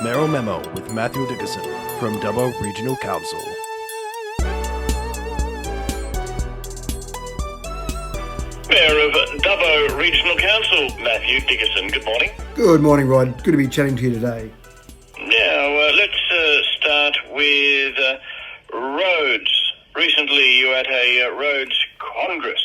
Mayoral Memo with Matthew Dickerson from Dubbo Regional Council. Mayor of Dubbo Regional Council, Matthew Dickerson. Good morning. Good morning, Rod. Good to be chatting to you today. Now, let's start with roads. Recently, you had a roads congress.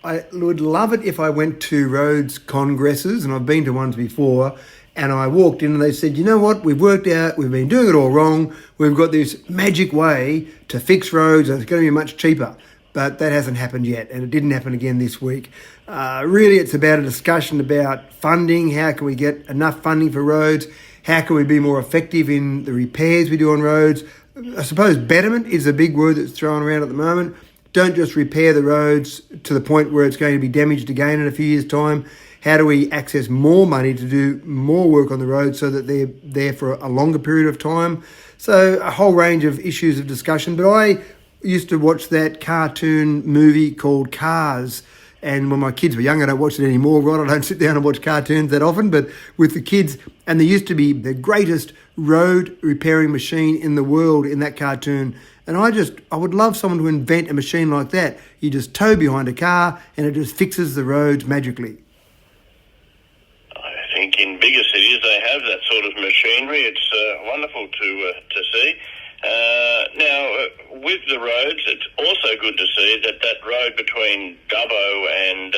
I would love it if I went to roads congresses, and I've been to ones before, and I walked in and they said, you know what, we've worked out, we've been doing it all wrong, we've got this magic way to fix roads and it's going to be much cheaper. But that hasn't happened yet, and it didn't happen again this week. Really, it's about a discussion about funding. How can we get enough funding for roads? How can we be more effective in the repairs we do on roads? I suppose betterment is a big word that's thrown around at the moment. Don't just repair the roads to the point where it's going to be damaged again in a few years' time. How do we access more money to do more work on the road so that they're there for a longer period of time? So a whole range of issues of discussion. But I used to watch that cartoon movie called Cars. And when my kids were young, I don't watch it anymore, Rod. I don't sit down and watch cartoons that often. But with the kids, and there used to be the greatest road repairing machine in the world in that cartoon. And I would love someone to invent a machine like that. You just tow behind a car and it just fixes the roads magically. I think in bigger cities they have that sort of machinery. It's wonderful to see. Now, with the roads, it's also good to see that road between Dubbo and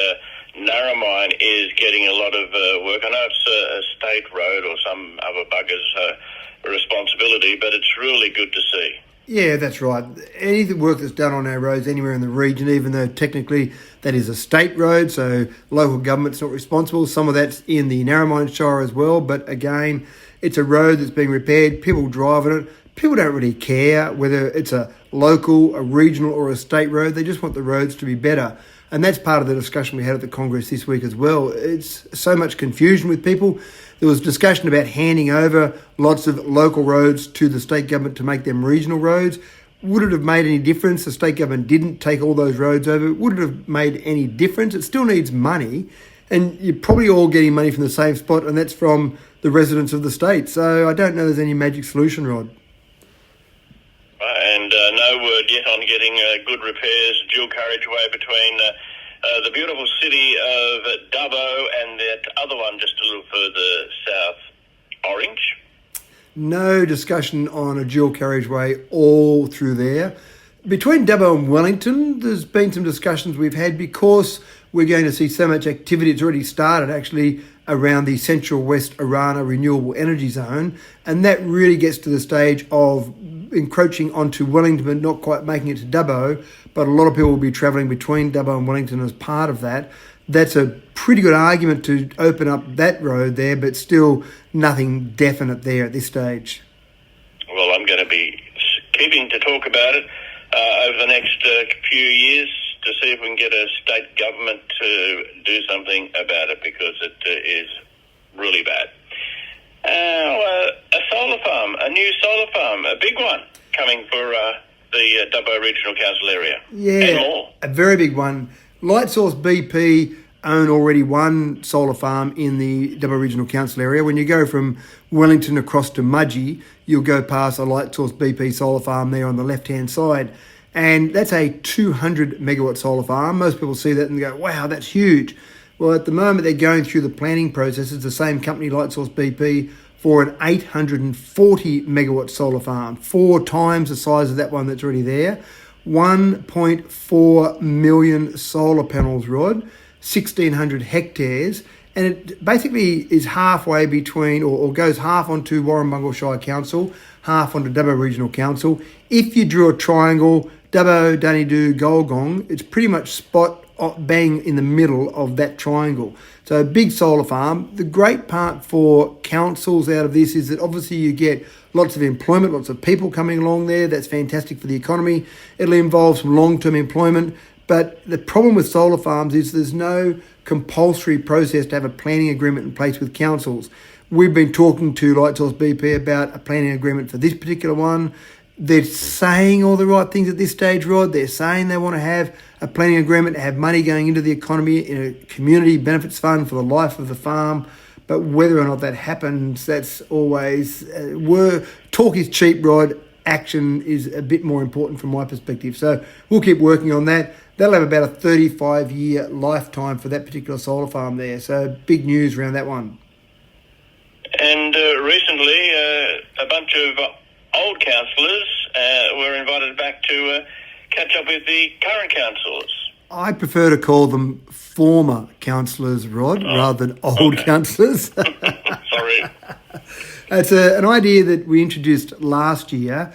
Narromine is getting a lot of work. I know it's a state road or some other bugger's responsibility, but it's really good to see. Yeah, that's right. Any work that's done on our roads anywhere in the region, even though technically that is a state road, so local government's not responsible. Some of that's in the Narromine Shire as well, but again, it's a road that's being repaired. People driving it. People don't really care whether it's a local, a regional or a state road. They just want the roads to be better. And that's part of the discussion we had at the Congress this week as well. It's so much confusion with people. There was discussion about handing over lots of local roads to the state government to make them regional roads. Would it have made any difference? The state government didn't take all those roads over. Would it have made any difference? It still needs money. And you're probably all getting money from the same spot, and that's from the residents of the state. So I don't know there's any magic solution, Rod. And no word yet on getting good repairs, dual carriageway between the beautiful city of Dubbo and that other one just a little further south, Orange. No discussion on a dual carriageway all through there. Between Dubbo and Wellington, there's been some discussions we've had because we're going to see so much activity. It's already started actually around the Central West Arana Renewable Energy Zone, and that really gets to the stage of encroaching onto Wellington but not quite making it to Dubbo, but a lot of people will be travelling between Dubbo and Wellington as part of that. That's a pretty good argument to open up that road there, but still nothing definite there at this stage. Well, I'm going to be keeping to talk about it over the next few years to see if we can get a state government to do something about it because it is really bad. A solar farm, a new solar farm, a big one coming for the Dubbo Regional Council area. Yeah, and more. A very big one. Lightsource BP own already one solar farm in the Dubbo Regional Council area. When you go from Wellington across to Mudgee, you'll go past a Lightsource BP solar farm there on the left-hand side. And that's a 200 megawatt solar farm. Most people see that and go, wow, that's huge. Well, at the moment, they're going through the planning process. It's the same company, Lightsource BP, for an 840 megawatt solar farm, 4 times the size of that one that's already there. 1.4 million solar panels, Rod, 1,600 hectares. And it basically is halfway between, or goes half onto Warrumbungle Shire Council, half onto Dubbo Regional Council. If you drew a triangle, Dubbo, Dunedoo, Golgong, it's pretty much spot bang in the middle of that triangle. So a big solar farm. The great part for councils out of this is that obviously you get lots of employment, lots of people coming along there. That's fantastic for the economy. It'll involve some long-term employment. But the problem with solar farms is there's no compulsory process to have a planning agreement in place with councils. We've been talking to Lightsource BP about a planning agreement for this particular one. They're saying all the right things at this stage, Rod. They're saying they want to have a planning agreement to have money going into the economy in a community benefits fund for the life of the farm. But whether or not that happens, that's always talk is cheap, Rod. Action is a bit more important from my perspective. So we'll keep working on that. They'll have about a 35-year lifetime for that particular solar farm there. So big news around that one. And recently, a bunch of old councillors were invited back to catch up with the current councillors. I prefer to call them former councillors, Rod, rather than old councillors. Sorry. It's an idea that we introduced last year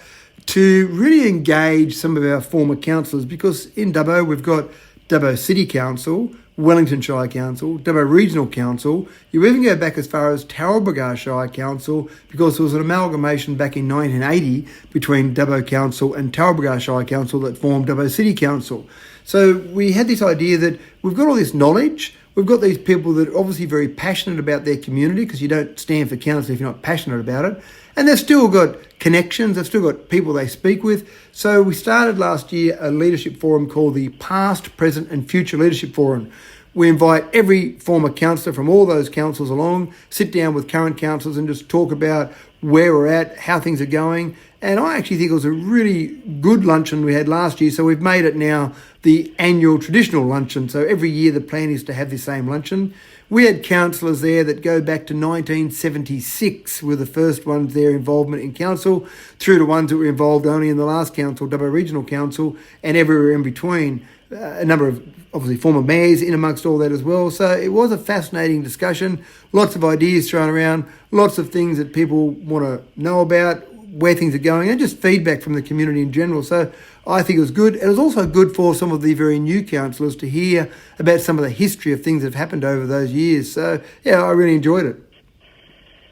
to really engage some of our former councillors, because in Dubbo we've got Dubbo City Council, Wellington Shire Council, Dubbo Regional Council. You even go back as far as Taralbaggar Shire Council, because there was an amalgamation back in 1980 between Dubbo Council and Taralbaggar Shire Council that formed Dubbo City Council. So we had this idea that we've got all this knowledge, we've got these people that are obviously very passionate about their community, because you don't stand for council if you're not passionate about it, and they've still got connections, they've still got people they speak with. So we started last year a leadership forum called the Past, Present and Future Leadership Forum. We invite every former councillor from all those councils along, sit down with current councillors and just talk about where we're at, how things are going. And I actually think it was a really good luncheon we had last year. So we've made it now the annual traditional luncheon. So every year the plan is to have the same luncheon. We had councillors there that go back to 1976, were the first ones, their involvement in council, through to ones that were involved only in the last council, Dubbo Regional Council, and everywhere in between. A number of, obviously, former mayors in amongst all that as well. So it was a fascinating discussion, lots of ideas thrown around, lots of things that people want to know about, where things are going, and just feedback from the community in general. So I think it was good. It was also good for some of the very new councillors to hear about some of the history of things that have happened over those years. So, yeah, I really enjoyed it.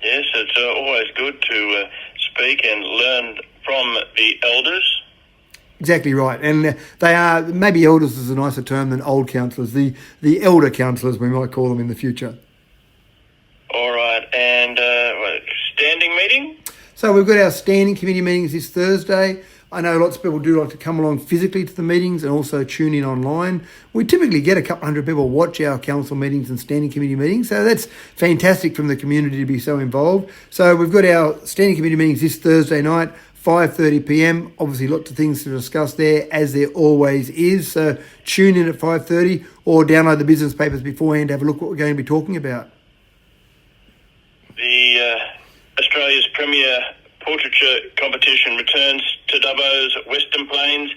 Yes, it's always good to speak and learn from the elders. Exactly right. And they are, maybe elders is a nicer term than old councillors, the elder councillors we might call them in the future. All right, and standing meeting? So we've got our standing committee meetings this Thursday. I know lots of people do like to come along physically to the meetings and also tune in online. We typically get a couple hundred people watch our council meetings and standing committee meetings, so that's fantastic from the community to be so involved. So we've got our standing committee meetings this Thursday night, 5:30 p.m. Obviously lots of things to discuss there, as there always is. So tune in at 5:30 or download the business papers beforehand to have a look what we're going to be talking about. The Australia's premier portraiture competition returns to Dubbo's Western Plains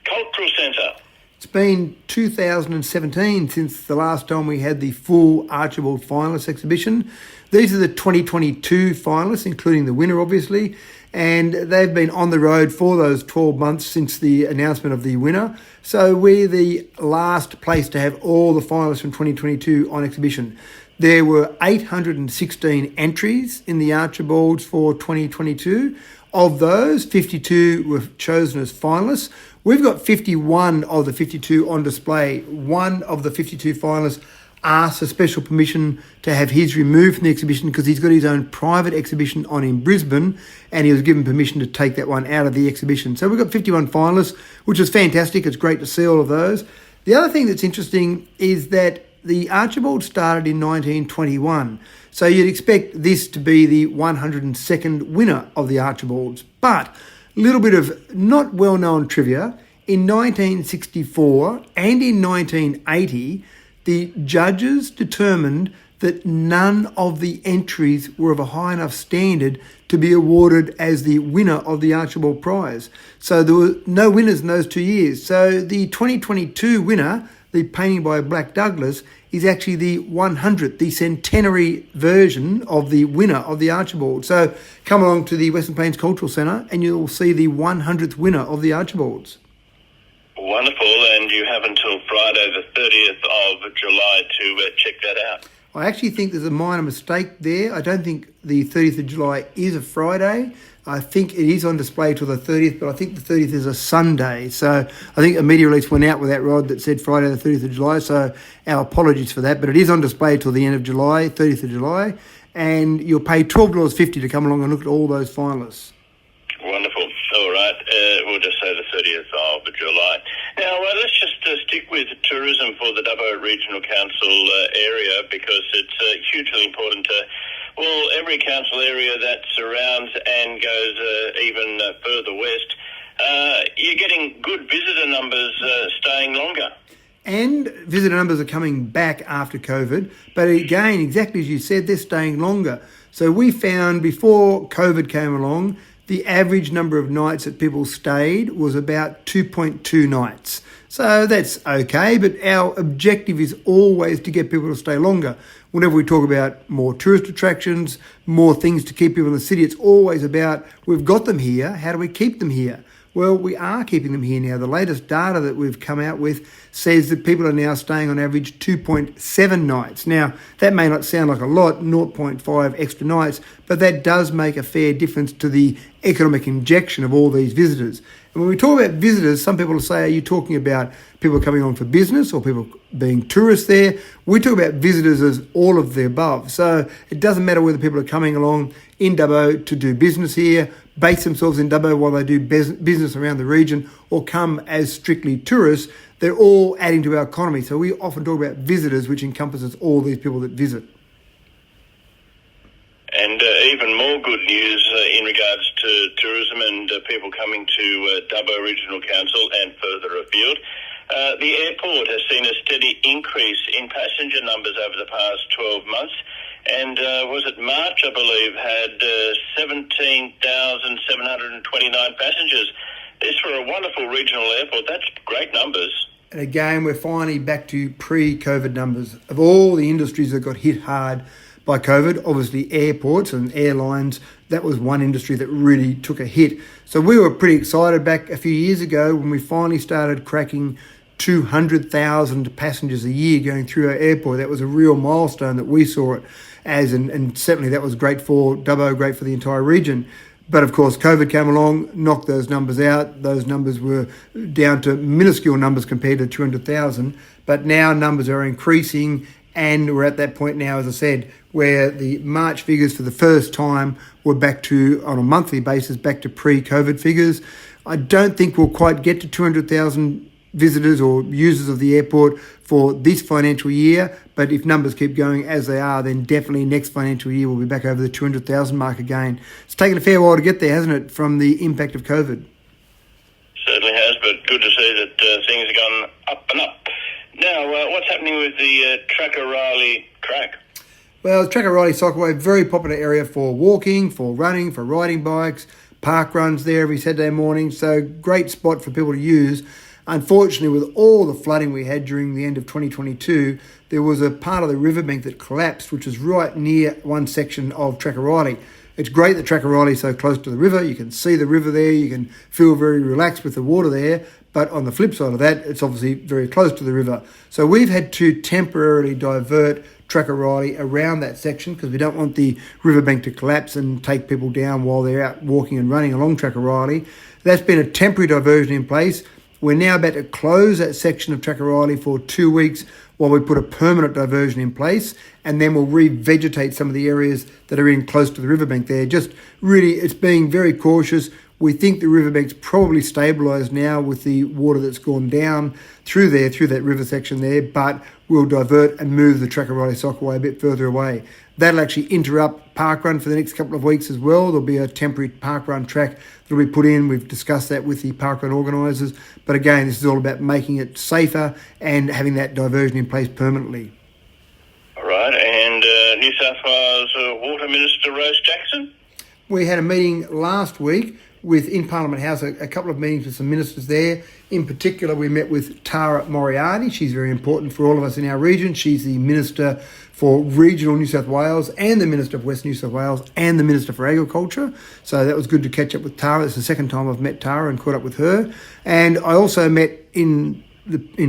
Cultural Centre. It's been 2017 since the last time we had the full Archibald finalists exhibition. These are the 2022 finalists, including the winner, obviously, and they've been on the road for those 12 months since the announcement of the winner. So we're the last place to have all the finalists from 2022 on exhibition. There were 816 entries in the Archibalds for 2022. Of those, 52 were chosen as finalists. We've got 51 of the 52 on display. One of the 52 finalists asked for special permission to have his removed from the exhibition because he's got his own private exhibition on in Brisbane, and he was given permission to take that one out of the exhibition. So we've got 51 finalists, which is fantastic. It's great to see all of those. The other thing that's interesting is that the Archibald started in 1921, so you'd expect this to be the 102nd winner of the Archibalds. But a little bit of not well-known trivia, in 1964 and in 1980, the judges determined that none of the entries were of a high enough standard to be awarded as the winner of the Archibald Prize. So there were no winners in those 2 years. So the 2022 winner, the painting by Black Douglas, is actually the 100th, the centenary version of the winner of the Archibald. So come along to the Western Plains Cultural Centre and you'll see the 100th winner of the Archibalds. Wonderful, and you have until Friday the 30th of July to check that out. I actually think there's a minor mistake there. I don't think the 30th of July is a Friday. I think it is on display till the 30th, but I think the 30th is a Sunday. So I think a media release went out with that, Rod, that said Friday the 30th of July. So our apologies for that, but it is on display till the end of July, 30th of July. And you'll pay $12.50 to come along and look at all those finalists. Wonderful. All right. We'll just say the 30th of July. Now, let's just stick with tourism for the Dubbo Regional Council area, because it's hugely important Well, every council area that surrounds and goes even further west, you're getting good visitor numbers staying longer. And visitor numbers are coming back after COVID. But again, exactly as you said, they're staying longer. So we found before COVID came along, the average number of nights that people stayed was about 2.2 nights. So that's okay, but our objective is always to get people to stay longer. Whenever we talk about more tourist attractions, more things to keep people in the city, it's always about, we've got them here, how do we keep them here? Well, we are keeping them here now. The latest data that we've come out with says that people are now staying on average 2.7 nights. Now, that may not sound like a lot, 0.5 extra nights, but that does make a fair difference to the economic injection of all these visitors. And when we talk about visitors, some people will say, are you talking about people coming on for business or people being tourists there? We talk about visitors as all of the above. So it doesn't matter whether people are coming along in Dubbo to do business here, base themselves in Dubbo while they do business around the region, or come as strictly tourists. They're all adding to our economy. So we often talk about visitors, which encompasses all these people that visit. And even more good news in regards to tourism and people coming to Dubbo Regional Council and further afield. The airport has seen a steady increase in passenger numbers over the past 12 months. And was it March, I believe, had 17,729 passengers. This for a wonderful regional airport. That's great numbers. And again, we're finally back to pre-COVID numbers. Of all the industries that got hit hard by COVID, obviously airports and airlines, that was one industry that really took a hit. So we were pretty excited back a few years ago when we finally started cracking 200,000 passengers a year going through our airport. That was a real milestone that we saw it as, and certainly that was great for Dubbo, great for the entire region. But of course, COVID came along, knocked those numbers out. Those numbers were down to minuscule numbers compared to 200,000. But now numbers are increasing, and we're at that point now, as I said, where the March figures for the first time were back to, on a monthly basis, back to pre-COVID figures. I don't think we'll quite get to 200,000 visitors or users of the airport for this financial year, but if numbers keep going as they are, then definitely next financial year we'll be back over the 200,000 mark again. It's taken a fair while to get there, hasn't it, from the impact of COVID? Certainly has, but good to see that things have gone up and up. Now, what's happening with the Track-O'Reilly track? Well, the Track-O'Reilly Cycleway, very popular area for walking, for running, for riding bikes, park runs there every Saturday morning, so great spot for people to use. Unfortunately, with all the flooding we had during the end of 2022, there was a part of the riverbank that collapsed, which was right near one section of Track-O'Reilly. It's great that Track-O'Reilly is so close to the river. You can see the river there. You can feel very relaxed with the water there. But on the flip side of that, it's obviously very close to the river. So we've had to temporarily divert Track-O'Reilly around that section because we don't want the riverbank to collapse and take people down while they're out walking and running along Track-O'Reilly. That's been a temporary diversion in place. We're now about to close that section of Track-O'Reilly for 2 weeks while we put a permanent diversion in place, and then we'll revegetate some of the areas that are in close to the riverbank there. Just really, it's being very cautious. We think the riverbank's probably stabilised now with the water that's gone down through there, through that river section there, but we'll divert and move the Track-O'Reilly Cycleway a bit further away. That'll actually interrupt parkrun for the next couple of weeks as well. There'll be a temporary parkrun track that'll be put in. We've discussed that with the parkrun organisers. But again, this is all about making it safer and having that diversion in place permanently. All right, and New South Wales Water Minister Rose Jackson? We had a meeting last week in Parliament House, a couple of meetings with some ministers there. In particular, we met with Tara Moriarty. She's very important for all of us in our region. She's the Minister for Regional New South Wales and the Minister for West New South Wales and the Minister for Agriculture. So that was good to catch up with Tara. It's the second time I've met Tara and caught up with her. And I also met in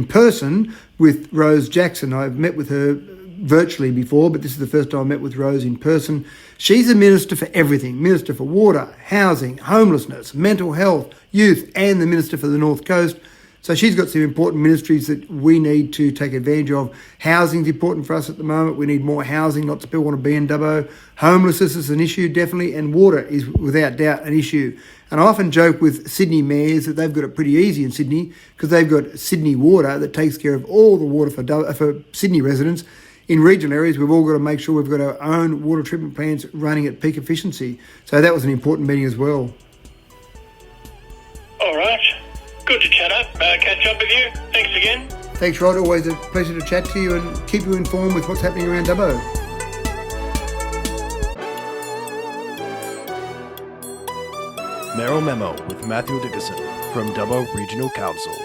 person with Rose Jackson. I've met with her virtually before, but this is the first time I met with Rose in person. She's a minister for everything. Minister for water, housing, homelessness, mental health, youth, and the Minister for the North Coast. So she's got some important ministries that we need to take advantage of. Housing's important for us at the moment. We need more housing. Lots of people want to be in Dubbo. Homelessness is an issue, definitely, and water is without doubt an issue. And I often joke with Sydney mayors that they've got it pretty easy in Sydney because they've got Sydney Water that takes care of all the water for Sydney residents. in regional areas, we've all got to make sure we've got our own water treatment plants running at peak efficiency. So that was an important meeting as well. All right. Good to catch up with you. Thanks again. Thanks, Rod. Always a pleasure to chat to you and keep you informed with what's happening around Dubbo. Mayoral Memo with Matthew Dickinson from Dubbo Regional Council.